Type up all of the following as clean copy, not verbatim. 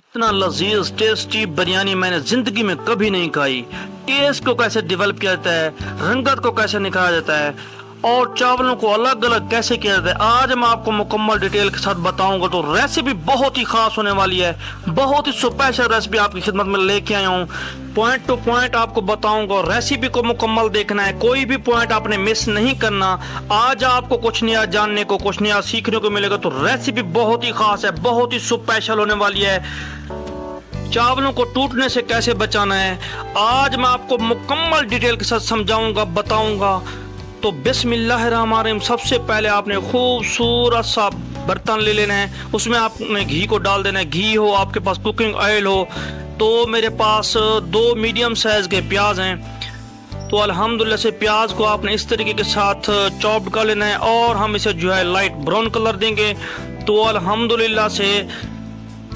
इतना लजीज टेस्टी बिरयानी मैंने जिंदगी में कभी नहीं खाई। टेस्ट को कैसे डेवलप किया जाता है, रंगत को कैसे निखारा जाता है और चावलों को अलग अलग कैसे किया जाता है, आज मैं आपको मुकम्मल डिटेल के साथ बताऊंगा। तो रेसिपी बहुत ही खास होने वाली है, बहुत ही स्पेशल रेसिपी आपकी खिदमत में लेके आया हूँ। पॉइंट टू पॉइंट आपको बताऊंगा, रेसिपी को मुकम्मल देखना है, कोई भी पॉइंट आपने मिस नहीं करना। आज आपको कुछ नया जानने को, कुछ नया सीखने को मिलेगा। तो रेसिपी बहुत ही खास है, बहुत ही स्पेशल होने वाली है। चावलों को टूटने से कैसे बचाना है, आज मैं आपको मुकम्मल डिटेल के साथ समझाऊंगा, बताऊंगा। तो बिस्मिल्लाहिर्रहमानिर्रहीम। सबसे पहले आपने खूबसूरत सा बर्तन ले लेना है, उसमें आपने घी को डाल देना है। घी हो, आपके पास कुकिंग ऑयल हो। तो मेरे पास 2 मीडियम साइज के प्याज हैं। तो अल्हम्दुलिल्लाह से प्याज को आपने इस तरीके के साथ चॉप्ड कर लेना है और हम इसे जो है लाइट ब्राउन कलर देंगे। तो अल्हम्दुलिल्लाह से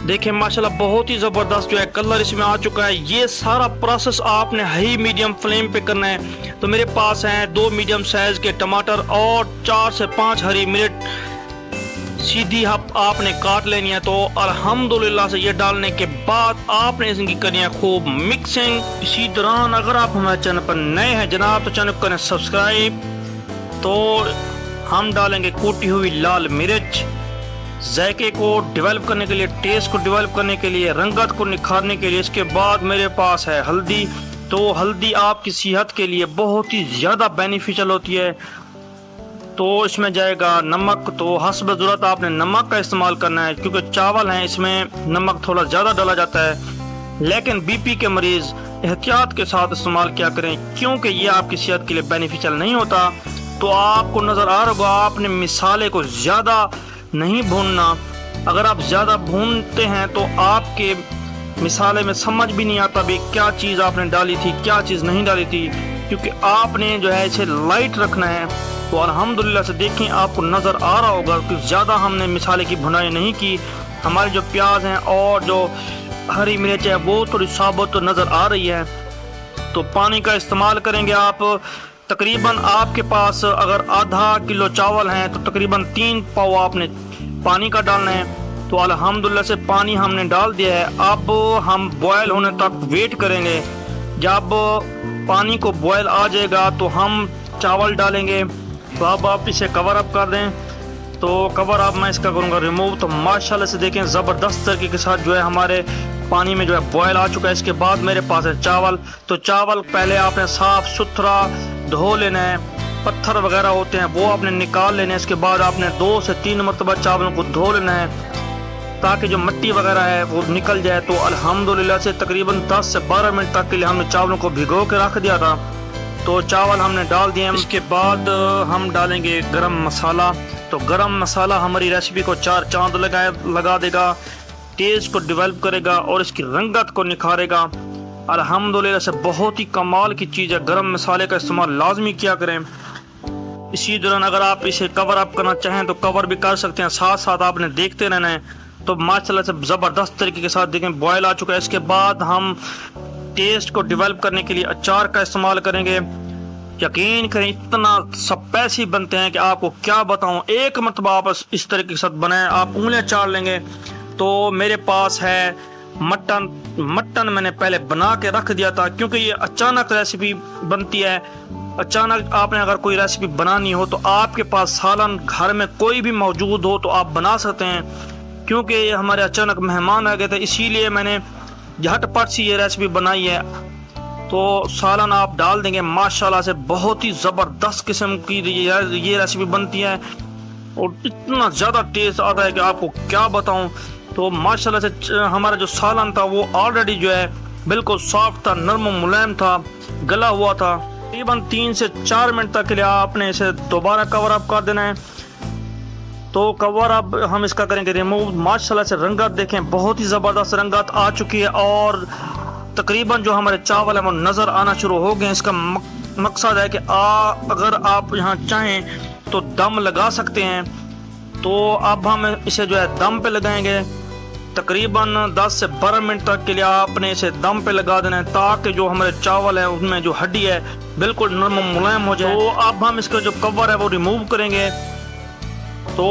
देखें माशाल्लाह बहुत ही ज़बरदस्त जो है कलर इसमें आ चुका है। ये सारा प्रोसेस आपने हाई मीडियम फ्लेम पे करना है। तो मेरे पास हैं 2 मीडियम साइज के टमाटर और 4 से 5 हरी मिर्च सीधी आपने काट लेनी है। तो अल्हम्दुलिल्लाह से ये डालने के बाद आपने इसकी करनी है खूब मिक्सिंग। इसी दौरान अगर आप हमारे चैनल पर नए हैं जनाब, तो चैनल को करें सब्सक्राइब। तो हम डालेंगे कूटी हुई लाल मिर्च, जायके को डेवलप करने के लिए, टेस्ट को डेवलप करने के लिए, रंगत को निखारने के लिए। इसके बाद मेरे पास है हल्दी। तो हल्दी आपकी सेहत के लिए बहुत ही ज़्यादा बेनिफिशियल होती है। तो इसमें जाएगा नमक। तो हस्ब ज़रूरत आपने नमक का इस्तेमाल करना है, क्योंकि चावल हैं इसमें नमक थोड़ा ज़्यादा डाला जाता है। लेकिन बीपी के मरीज़ एहतियात के साथ इस्तेमाल किया करें, क्योंकि ये आपकी सेहत के लिए बेनिफिशियल नहीं होता। तो आपको नज़र आ रहा होगा, आपने मिसाले को ज़्यादा नहीं भूनना। अगर आप ज़्यादा भूनते हैं तो आपके मिसाले में समझ भी नहीं आता भी क्या चीज़ आपने डाली थी, क्या चीज़ नहीं डाली थी, क्योंकि आपने जो है इसे लाइट रखना है। तो अल्हम्दुलिल्लाह से देखें आपको नज़र आ रहा होगा कि ज़्यादा हमने मिसाले की भुनाई नहीं की। हमारे जो प्याज हैं और जो हरी मिर्च है वो थोड़ी साबुत तो नज़र आ रही है। तो पानी का इस्तेमाल करेंगे आप। तकरीबन आपके पास अगर आधा किलो चावल हैं तो तकरीबन 3 पाव आपने पानी का डालना है। तो अल्हम्दुलिल्लाह से पानी हमने डाल दिया है। अब हम बॉयल होने तक वेट करेंगे। जब पानी को बॉयल आ जाएगा तो हम चावल डालेंगे। तो अब आप इसे कवर अप कर दें। तो कवर अप मैं इसका करूँगा रिमूव। तो माशाल्लाह से देखें ज़बरदस्त तरीके के साथ जो है हमारे पानी में जो है बॉयल आ चुका है। इसके बाद मेरे पास है चावल। तो चावल पहले आपने साफ़ सुथरा धो लेना है, पत्थर वगैरह होते हैं वो आपने निकाल लेने हैं। इसके बाद आपने 2 से 3 मरतबा चावलों को धो लेना है, ताकि जो मिट्टी वगैरह है वो निकल जाए। तो अल्हम्दुलिल्लाह से तकरीबन 10 से 12 मिनट तक के लिए हमने चावलों को भिगो के रख दिया था। तो चावल हमने डाल दिए। इसके बाद हम डालेंगे गरम मसाला। तो गरम मसाला हमारी रेसिपी को 4 चांद लगा देगा, टेस्ट को डेवलप करेगा और इसकी रंगत को निखारेगा। अल्हम्दुलिल्लाह से बहुत ही कमाल की चीज़ है। गरम मसाले का इस्तेमाल लाजमी किया करें। इसी दौरान अगर आप इसे कवर अप करना चाहें तो कवर भी कर सकते हैं, साथ साथ आपने देखते रहना है। तो माशाल्लाह से ज़बरदस्त तरीके के साथ देखें बॉयल आ चुका है। इसके बाद हम टेस्ट को डेवलप करने के लिए अचार का इस्तेमाल करेंगे। यकीन करें इतना स्पाइसी बनते हैं कि आपको क्या बताऊं। एक मरतबा आप इस तरीके के साथ बनाएं, आप उंगलियां चाट लेंगे। तो मेरे पास है मटन मैंने पहले बना के रख दिया था, क्योंकि ये अचानक रेसिपी बनती है। अचानक आपने अगर कोई रेसिपी बनानी हो तो आपके पास सालन घर में कोई भी मौजूद हो तो आप बना सकते हैं। क्योंकि हमारे अचानक मेहमान आ गए थे, इसीलिए मैंने झटपट सी ये रेसिपी बनाई है। तो सालन आप डाल देंगे, माशाल्लाह से बहुत ही ज़बरदस्त किस्म की ये रेसिपी बनती है और इतना ज़्यादा टेस्ट आता है कि आपको क्या बताऊं। तो माशाल्लाह से हमारा जो सालन था वो ऑलरेडी जो है बिल्कुल सॉफ्ट था, नरम मुलायम था, गला हुआ था। तकरीबन 3 से 4 मिनट तक के लिए आपने इसे दोबारा कवर अप कर देना है। तो कवर अब हम इसका करेंगे रिमूव। माशाल्लाह से रंगत देखें, बहुत ही ज़बरदस्त रंगत आ चुकी है और तकरीबन जो हमारे चावल हैं वो नज़र आना शुरू हो गए। इसका मकसद है कि अगर आप यहाँ चाहें तो दम लगा सकते हैं। तो अब हम इसे जो है दम पे लगाएंगे। तकरीबन 10 से 12 मिनट तक के लिए आपने इसे दम पे लगा देना है, ताकि जो हमारे चावल है उसमें जो हड्डी है बिल्कुल नरम मुलायम हो जाए। तो अब हम इसका जो कवर है वो रिमूव करेंगे। तो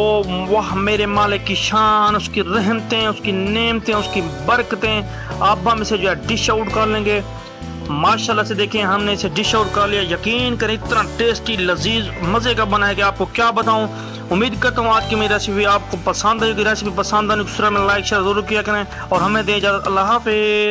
वह मेरे मालिक की शान, उसकी रहमतें, उसकी नेमतें, उसकी बरकतें आप हम इसे जो है डिश आउट कर लेंगे माशाल्लाह से। देखें हमने इसे डिश आउट कर लिया, यकीन करें इतना टेस्टी लजीज मज़े का बना है कि आपको क्या बताऊं। उम्मीद करता हूँ आज की मेरी रेसिपी आपको पसंद आएगी। रेसिपी पसंद आने दूसरा में लाइक शेयर जरूर किया करें और हमें दे इजाज़त। अल्लाह हाफिज़।